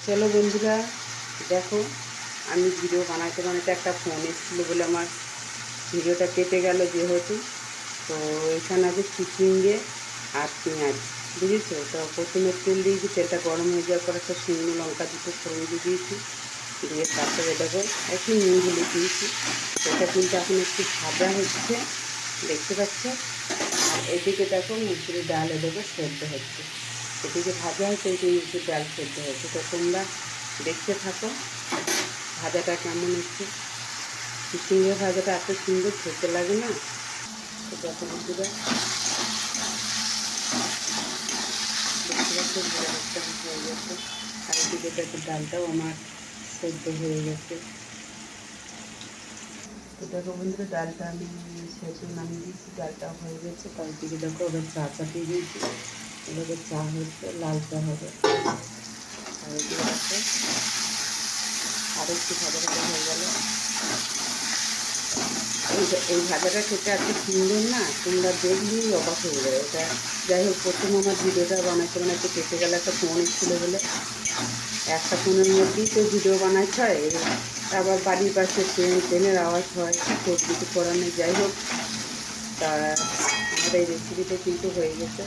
চলো বন্ধুরা, দেখো আমি ভিডিও বানাতে বানাতে একটা ফোন এসেছিলো বলে আমার ভিডিওটা কেটে গেল যেহেতু। তো এখানে আছে চিচিঙ্গে আর পেঁয়াজ, বুঝেছো? তো প্রথমে তেল দিয়েছি, তেলটা গরম হয়ে যাওয়ার পর একটা শুকনো লঙ্কা দুটো ফোড়ন দিয়ে দিয়েছি, দিয়ে তারপরে দেখো একটু নুন গুলে দিয়েছি। এটা কিন্তু এখন একটু ভাজা হচ্ছে, দেখতে পাচ্ছ। আর এদিকে দেখো মুসুরির ডালে দেবো সেদ্ধ হচ্ছে, এদিকে ভাজা হচ্ছে, এদিকে মুসুর ডাল সেদ্ধ হচ্ছে। তো তোমরা দেখতে থাকো ভাজাটা কেমন হচ্ছে। চিচিঙ্গে ভাজাটা এত সুন্দর খেতে লাগে না। তো দেখো বন্ধুরা, দেখতে পাচ্ছ ভাজাটা হয়ে গেছে, আর এদিকে দেখো ডালটাও আমার সেদ্ধ হয়ে গেছে। তো দেখো বন্ধুরা, ডালটা আমি সেদ্ধ নামিয়ে দিয়েছি, ডালটা হয়ে গেছে। তার দিকে দেখো এবার চা চাপিয়ে দিয়েছি, এভাবে চা হচ্ছে, লাল চা হবে। আর এদিকে দেখো আরও একটু ভাজা ভাজা হয়ে গেল। এই ভাজাটা খেতে এত সুন্দর না, তোমরা দেখলেই অবাক হয়ে যাবে। এটা যাই হোক, প্রথম আমার ভিডিওটা বানাইতে বানাইতে কেটে গেলে, একটা ফোন এসেছিলো বলে। একটা ফোনের মধ্যেই তো ভিডিও বানাইতে হয়, আবার বাড়ির পাশে ট্রেনের আওয়াজ হয়, কিছু করার নেই। যাই হোক, তা আমার এই রেসিপিটা কিন্তু হয়ে গেছে।